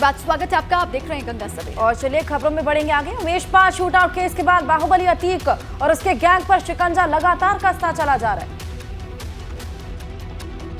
नमस्कार, स्वागत है आपका। आप देख रहे हैं गंगा सवेरा और चलिए खबरों में बढ़ेंगे आगे। उमेश पाल शूटआउट केस के बाद बाहुबली अतीक और उसके गैंग पर शिकंजा लगातार कसता चला जा रहा है।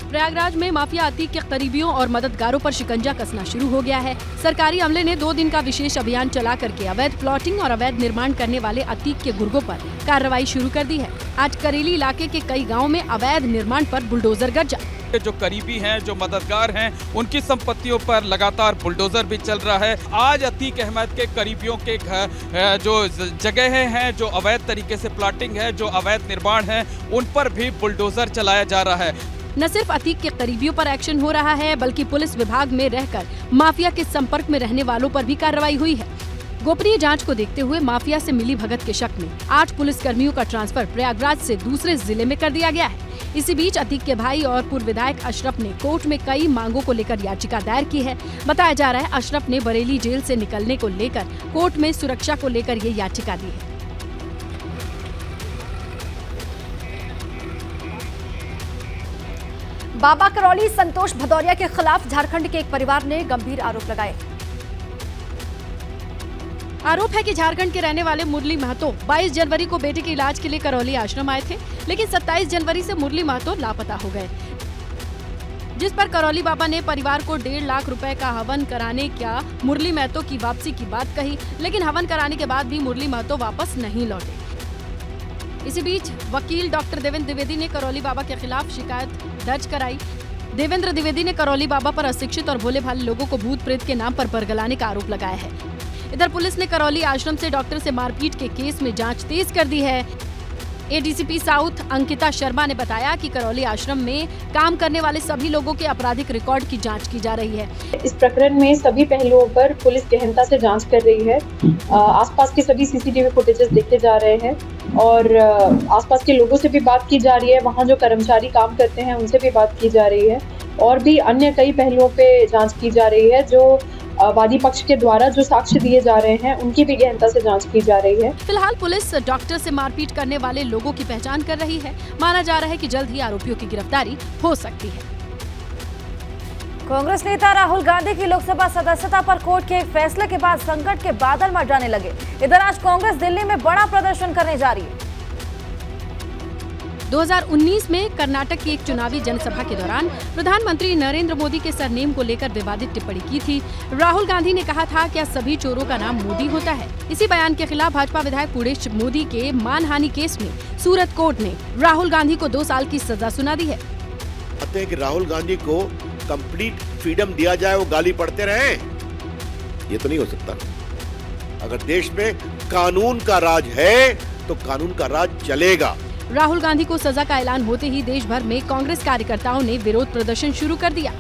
प्रयागराज में माफिया अतीक के करीबियों और मददगारों पर शिकंजा कसना शुरू हो गया है। सरकारी अमले ने 2 दिन का विशेष अभियान चला करके अवैध प्लॉटिंग और अवैध निर्माण करने वाले अतीक के गुर्गों पर कार्रवाई शुरू कर दी है। आज करेली इलाके के कई गाँव में अवैध निर्माण पर बुलडोजर गरजा। जो करीबी हैं, जो मददगार हैं, उनकी संपत्तियों पर लगातार बुलडोजर भी चल रहा है। आज अतीक अहमद के करीबियों के घर जो जगहें हैं, जो अवैध तरीके से प्लॉटिंग है, जो अवैध निर्माण है, उन पर भी बुलडोजर चलाया जा रहा है। न सिर्फ अतीक के करीबियों पर एक्शन हो रहा है, बल्कि पुलिस विभाग में रहकर माफिया के संपर्क में रहने वालों पर भी कार्रवाई हुई है। गोपनीय जांच को देखते हुए माफिया से मिली भगत के शक में 8 पुलिसकर्मियों का ट्रांसफर प्रयागराज से दूसरे जिले में कर दिया गया है। इसी बीच अतीक के भाई और पूर्व विधायक अशरफ ने कोर्ट में कई मांगों को लेकर याचिका दायर की है। बताया जा रहा है अशरफ ने बरेली जेल से निकलने को लेकर कोर्ट में सुरक्षा को लेकर ये याचिका दी है। बाबा करौली संतोष भदौरिया के खिलाफ झारखंड के एक परिवार ने गंभीर आरोप लगाए। आरोप है कि झारखंड के रहने वाले मुरली महतो 22 जनवरी को बेटे के इलाज के लिए करौली आश्रम आए थे, लेकिन 27 जनवरी से मुरली महतो लापता हो गए, जिस पर करौली बाबा ने परिवार को 1.5 लाख रुपए का हवन कराने का मुरली महतो की वापसी की बात कही, लेकिन हवन कराने के बाद भी मुरली महतो वापस नहीं लौटे। इसी बीच वकील डॉक्टर देवेंद्र द्विवेदी ने करौली बाबा के खिलाफ शिकायत दर्ज कराई। देवेंद्र द्विवेदी ने करौली बाबा पर अशिक्षित और भोले भाले लोगों को भूत प्रेत के नाम पर बरगलाने का आरोप लगाया है। इधर पुलिस ने करौली आश्रम से डॉक्टर से मारपीट के केस में जांच तेज कर दी है। एडीसीपी साउथ अंकिता शर्मा ने बताया कि करौली आश्रम में काम करने वाले सभी लोगों के आपराधिक रिकॉर्ड की जांच की जा रही है। इस प्रकरण में सभी पहलुओं पर पुलिस गहनता से जांच कर रही है। आसपास के सभी सीसीटीवी फुटेजेस देखे जा रहे हैं और आसपास के लोगों से भी बात की जा रही है। वहाँ जो कर्मचारी काम करते हैं उनसे भी बात की जा रही है और भी अन्य कई पहलुओं पे जांच की जा रही है। जो वादी पक्ष के द्वारा जो साक्ष्य दिए जा रहे हैं उनकी भी गहनता से जांच की जा रही है। फिलहाल पुलिस डॉक्टर से मारपीट करने वाले लोगों की पहचान कर रही है। माना जा रहा है कि जल्द ही आरोपियों की गिरफ्तारी हो सकती है। कांग्रेस नेता राहुल गांधी की लोकसभा सदस्यता पर कोर्ट के एक फैसले के बाद संकट के बादल मंडराने लगे। इधर आज कांग्रेस दिल्ली में बड़ा प्रदर्शन करने जा रही है। 2019 में कर्नाटक की एक चुनावी जनसभा के दौरान प्रधानमंत्री नरेंद्र मोदी के सरनेम को लेकर विवादित टिप्पणी की थी। राहुल गांधी ने कहा था, क्या सभी चोरों का नाम मोदी होता है? इसी बयान के खिलाफ भाजपा विधायक पुणेश मोदी के मानहानि केस में सूरत कोर्ट ने राहुल गांधी को 2 साल की सजा सुना दी है। कहते हैं कि राहुल गांधी को कंप्लीट फ्रीडम दिया जाए, वो गाली पढ़ते रहे, ये तो नहीं हो सकता। अगर देश में कानून का राज है तो कानून का राज चलेगा। राहुल गांधी को सजा का ऐलान होते ही देश भर में कांग्रेस कार्यकर्ताओं ने विरोध प्रदर्शन शुरू कर दिया।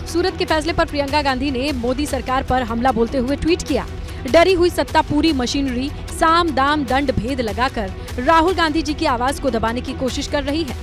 सूरत के फैसले पर प्रियंका गांधी ने मोदी सरकार पर हमला बोलते हुए ट्वीट किया, डरी हुई सत्ता पूरी मशीनरी साम दाम दंड भेद लगाकर राहुल गांधी जी की आवाज को दबाने की कोशिश कर रही है।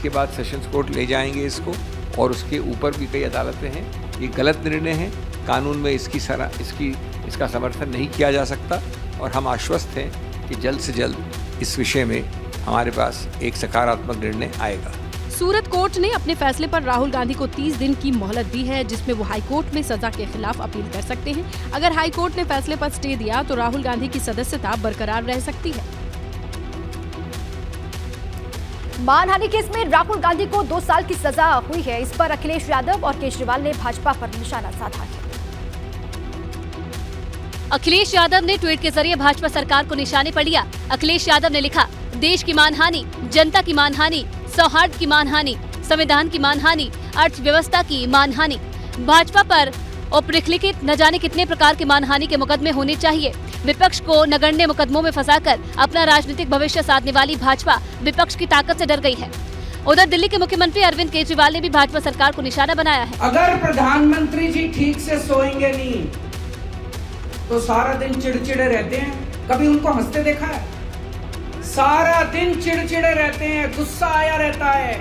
के बाद सेशंस कोर्ट ले जाएंगे इसको और उसके ऊपर भी कई अदालतें हैं। ये गलत निर्णय है, कानून में इसका समर्थन नहीं किया जा सकता और हम आश्वस्त हैं कि जल्द से जल्द इस विषय में हमारे पास एक सकारात्मक निर्णय आएगा। सूरत कोर्ट ने अपने फैसले पर राहुल गांधी को 30 दिन की मोहलत दी है, जिसमें वो हाई कोर्ट में सजा के खिलाफ अपील कर सकते हैं। अगर हाई कोर्ट ने फैसले पर स्टे दिया तो राहुल गांधी की सदस्यता बरकरार रह सकती है। मानहानि केस में राहुल गांधी को 2 साल की सजा हुई है। इस पर अखिलेश यादव और केजरीवाल ने भाजपा पर निशाना साधा है। अखिलेश यादव ने ट्वीट के जरिए भाजपा सरकार को निशाने पर लिया। अखिलेश यादव ने लिखा, देश की मानहानि, जनता की मानहानि, सौहार्द की मानहानि, संविधान की मानहानि, अर्थव्यवस्था की मानहानि। भाजपा पर उपलिखित न जाने कितने प्रकार के मानहानि के मुकदमे होने चाहिए। विपक्ष को नगण्य मुकदमों में फंसाकर अपना राजनीतिक भविष्य साधने वाली भाजपा विपक्ष की ताकत से डर गई है। उधर दिल्ली के मुख्यमंत्री अरविंद केजरीवाल ने भी भाजपा सरकार को निशाना बनाया है। अगर प्रधानमंत्री जी ठीक से सोएंगे नहीं तो सारा दिन चिड़चिड़े रहते हैं। कभी उनको हंसते देखा है? सारा दिन चिड़चिड़े रहते हैं, गुस्सा आया रहता है।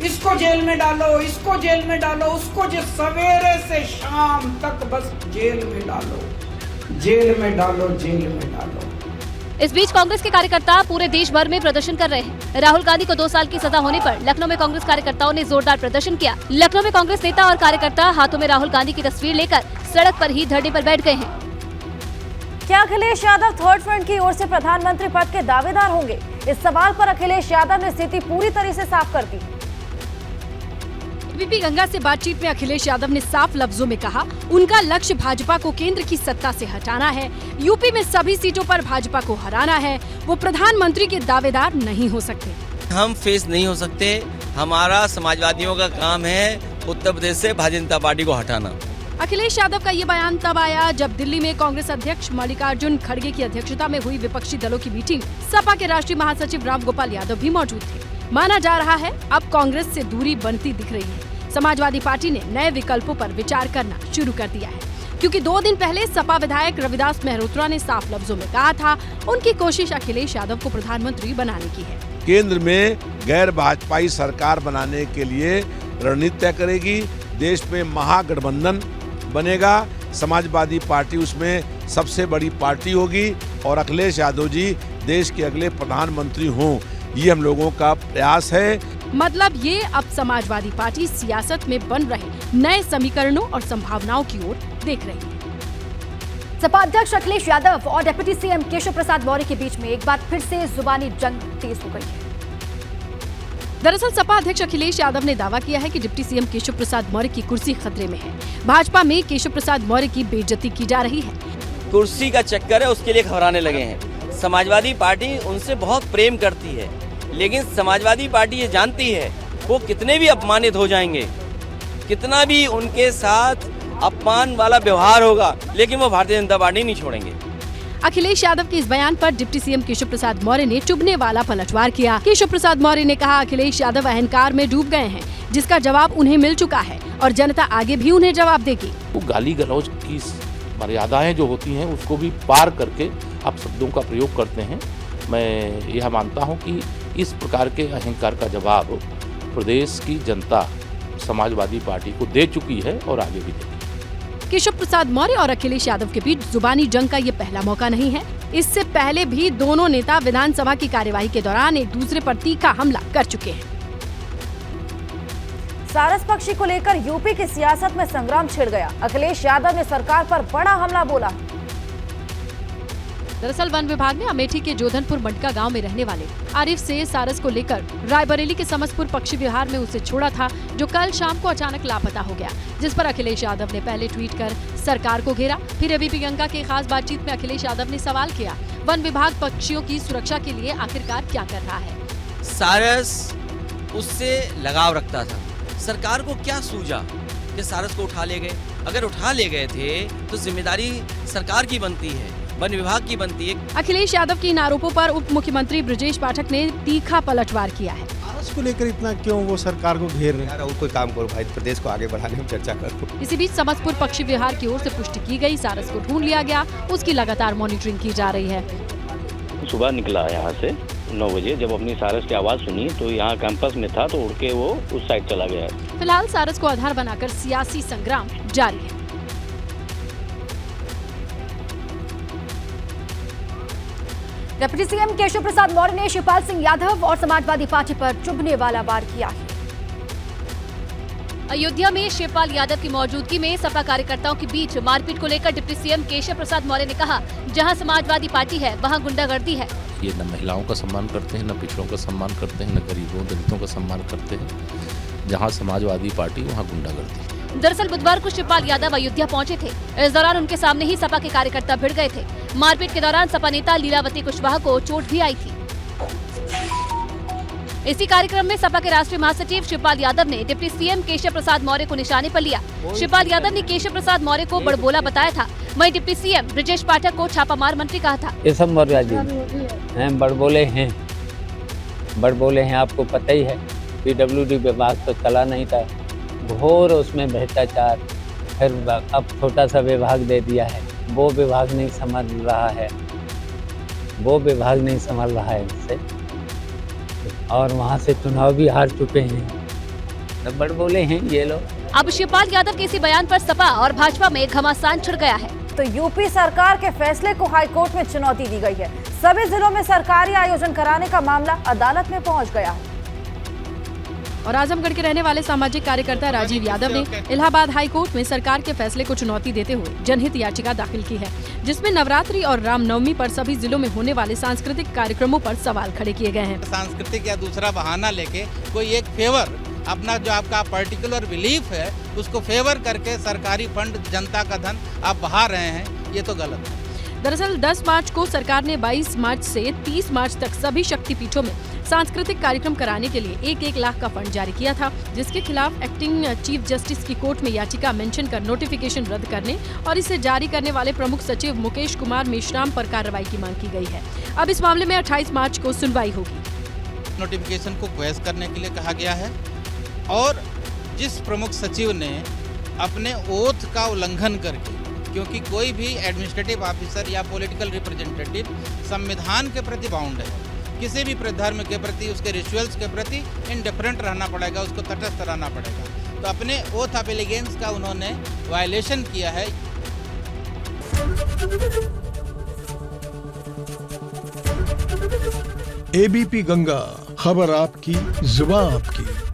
इसको जेल में डालो, इसको जेल में डालो, उसको जो सवेरे से शाम तक बस जेल में डालो, जेल में डालो, जेल में डालो। इस बीच कांग्रेस के कार्यकर्ता पूरे देश भर में प्रदर्शन कर रहे हैं। राहुल गांधी को 2 साल की सजा होने पर लखनऊ में कांग्रेस कार्यकर्ताओं ने जोरदार प्रदर्शन किया। लखनऊ में कांग्रेस नेता और कार्यकर्ता हाथों में राहुल गांधी की तस्वीर लेकर सड़क पर ही धरने पर बैठ गए हैं। क्या अखिलेश यादव थर्ड फ्रंट की ओर से प्रधानमंत्री पद के दावेदार होंगे? इस सवाल पर अखिलेश यादव ने स्थिति पूरी तरह से साफ कर दी। एबीपी गंगा से बातचीत में अखिलेश यादव ने साफ लफ्जों में कहा, उनका लक्ष्य भाजपा को केंद्र की सत्ता से हटाना है। यूपी में सभी सीटों पर भाजपा को हराना है। वो प्रधानमंत्री के दावेदार नहीं हो सकते। हम फेस नहीं हो सकते। हमारा समाजवादियों का काम है उत्तर प्रदेश से भारतीय जनता पार्टी को हटाना। अखिलेश यादव का ये बयान तब आया जब दिल्ली में कांग्रेस अध्यक्ष मल्लिकार्जुन खड़गे की अध्यक्षता में हुई विपक्षी दलों की मीटिंग सपा के राष्ट्रीय महासचिव रामगोपाल यादव भी मौजूद थे। माना जा रहा है अब कांग्रेस से दूरी बनती दिख रही है। समाजवादी पार्टी ने नए विकल्पों पर विचार करना शुरू कर दिया है, क्योंकि 2 दिन पहले सपा विधायक रविदास मेहरोत्रा ने साफ लफ्जों में कहा था उनकी कोशिश अखिलेश यादव को प्रधानमंत्री बनाने की है। केंद्र में गैर भाजपाई सरकार बनाने के लिए रणनीति तय करेगी। देश में महागठबंधन बनेगा। समाजवादी पार्टी उसमें सबसे बड़ी पार्टी होगी और अखिलेश यादव जी देश के अगले प्रधानमंत्री हों, ये हम लोगों का प्रयास है। मतलब ये अब समाजवादी पार्टी सियासत में बन रहे नए समीकरणों और संभावनाओं की ओर देख रही है। सपा अध्यक्ष अखिलेश यादव और डिप्टी सीएम केशव प्रसाद मौर्य के बीच में एक बार फिर से जुबानी जंग तेज हो गई है। दरअसल सपा अध्यक्ष अखिलेश यादव ने दावा किया है कि डिप्टी सीएम केशव प्रसाद मौर्य की कुर्सी खतरे में है। भाजपा में केशव प्रसाद मौर्य की बेइज्जती की जा रही है। कुर्सी का चक्कर है, उसके लिए घबराने लगे हैं। समाजवादी पार्टी उनसे बहुत प्रेम करती है, लेकिन समाजवादी पार्टी ये जानती है वो कितने भी अपमानित हो जाएंगे, कितना भी उनके साथ अपमान वाला व्यवहार होगा, लेकिन वो भारतीय जनता पार्टी नहीं छोड़ेंगे। अखिलेश यादव के इस बयान पर डिप्टी सीएम केशव प्रसाद मौर्य ने चुभने वाला पलटवार किया। केशव प्रसाद मौर्य ने कहा, अखिलेश यादव अहंकार में डूब गए हैं, जिसका जवाब उन्हें मिल चुका है और जनता आगे भी उन्हें जवाब देगी। वो गाली गलौज की मर्यादाएं जो होती हैं उसको भी पार करके आप शब्दों का प्रयोग करते हैं। मैं यह मानता हूं कि इस प्रकार के अहंकार का जवाब प्रदेश की जनता समाजवादी पार्टी को दे चुकी है और आगे भी देगी। केशव प्रसाद मौर्य और अखिलेश यादव के बीच जुबानी जंग का ये पहला मौका नहीं है। इससे पहले भी दोनों नेता विधानसभा की कार्यवाही के दौरान एक दूसरे पर तीखा हमला कर चुके हैं। सारस पक्षी को लेकर यूपी की सियासत में संग्राम छिड़ गया। अखिलेश यादव ने सरकार पर बड़ा हमला बोला। दरअसल वन विभाग ने अमेठी के जोधनपुर मटका गांव में रहने वाले आरिफ से सारस को लेकर रायबरेली के समस्तपुर पक्षी विहार में उसे छोड़ा था, जो कल शाम को अचानक लापता हो गया, जिस पर अखिलेश यादव ने पहले ट्वीट कर सरकार को घेरा। फिर एबीपी गंगा के खास बातचीत में अखिलेश यादव ने सवाल किया, वन विभाग पक्षियों की सुरक्षा के लिए आखिरकार क्या कर रहा है? सारस उससे लगाव रखता था, सरकार को क्या सूझा कि सारस को उठा ले गए? अगर उठा ले गए थे तो जिम्मेदारी सरकार की बनती है, वन विभाग की बनती है। अखिलेश यादव के इन आरोपों पर उप मुख्यमंत्री ब्रजेश पाठक ने तीखा पलटवार किया है। सारस को लेकर इतना क्यों वो सरकार को घेर रहे हैं? और कोई काम करो भाई, प्रदेश को आगे बढ़ाने में चर्चा करो। इसी बीच समस्तपुर पक्षी विहार की ओर से पुष्टि की गई, सारस को ढूंढ लिया गया, उसकी लगातार मॉनिटरिंग की जा रही है। सुबह निकला यहाँ से 9 बजे, जब अपनी सारस की आवाज सुनी तो यहाँ कैंपस में था, तो उड़ के वो उस साइड चला गया। फिलहाल सारस को आधार बनाकर सियासी संग्राम जारी है। डिप्टी सीएम केशव प्रसाद मौर्य ने शिवपाल सिंह यादव और समाजवादी पार्टी पर चुभने वाला वार किया है। अयोध्या में शिवपाल यादव की मौजूदगी में सपा कार्यकर्ताओं के बीच मारपीट को लेकर डिप्टी सीएम केशव प्रसाद मौर्य ने कहा, जहां समाजवादी पार्टी है वहां गुंडागर्दी है। ये न महिलाओं का सम्मान करते हैं, न पिछड़ों का सम्मान करते हैं, न गरीबों दलितों का सम्मान करते हैं। जहां समाजवादी पार्टी वहां गुंडागर्दी। दरअसल बुधवार को शिवपाल यादव अयोध्या पहुंचे थे। इस दौरान उनके सामने ही सपा के कार्यकर्ता भिड़ गए थे। मारपीट के दौरान सपा नेता लीलावती कुशवाहा को चोट भी आई थी। इसी कार्यक्रम में सपा के राष्ट्रीय महासचिव शिवपाल यादव ने डिप्टी सीएम केशव प्रसाद मौर्य को निशाने पर लिया। शिवपाल यादव ने केशव प्रसाद मौर्य को बड़बोला बताया था। वहीं डिप्टी सीएम ब्रजेश पाठक को छापामार मंत्री कहा था। ये सब मौर्य जी हैं, बड़बोले हैं, बड़बोले हैं। आपको पता ही है पीडब्ल्यूडी विभाग तो चला नहीं था, घोर उसमें भ्रष्टाचार। फिर अब छोटा सा विभाग दे दिया है, वो विभाग नहीं संभाल रहा है, वो विभाग नहीं संभाल रहा है इससे, और वहाँ से चुनाव भी हार चुके हैं। बड़बोले हैं ये लोग। अब शिवपाल यादव के इसी बयान पर सपा और भाजपा में घमासान छिड़ गया है। तो यूपी सरकार के फैसले को हाईकोर्ट में चुनौती दी गई है। सभी जिलों में सरकारी आयोजन कराने का मामला अदालत में पहुंच गया है। और आजमगढ़ के रहने वाले सामाजिक कार्यकर्ता राजीव यादव ने इलाहाबाद हाई कोर्ट में सरकार के फैसले को चुनौती देते हुए जनहित याचिका दाखिल की है, जिसमें नवरात्रि और रामनवमी पर सभी जिलों में होने वाले सांस्कृतिक कार्यक्रमों पर सवाल खड़े किए गए हैं। सांस्कृतिक या दूसरा बहाना लेके कोई एक फेवर, अपना जो आपका पर्टिकुलर बिलीफ है उसको फेवर करके सरकारी फंड, जनता का धन आप बहा रहे हैं, ये तो गलत है। दरअसल 10 मार्च को सरकार ने 22 मार्च से 30 मार्च तक सभी शक्तिपीठों में सांस्कृतिक कार्यक्रम कराने के लिए 1-1 लाख का फंड जारी किया था, जिसके खिलाफ एक्टिंग चीफ जस्टिस की कोर्ट में याचिका मेंशन कर नोटिफिकेशन रद्द करने और इसे जारी करने वाले प्रमुख सचिव मुकेश कुमार मेश्राम पर कार्रवाई की मांग की गई है। अब इस मामले में 28 मार्च को सुनवाई होगी। नोटिफिकेशन को क्वेश करने के लिए कहा गया है और जिस प्रमुख सचिव ने अपने ओथ का उल्लंघन करके, क्योंकि कोई भी एडमिनिस्ट्रेटिव ऑफिसर या पॉलिटिकल रिप्रेजेंटेटिव संविधान के प्रति बाउंड है, किसी भी धर्म के प्रति, उसके रिचुअल्स के प्रति इंडिफरेंट रहना पड़ेगा, उसको तटस्थ रहना पड़ेगा। तो अपने ओथ ऑफ एलिगेंस का उन्होंने वायलेशन किया है। एबीपी गंगा, खबर आपकी, जुबान आपकी।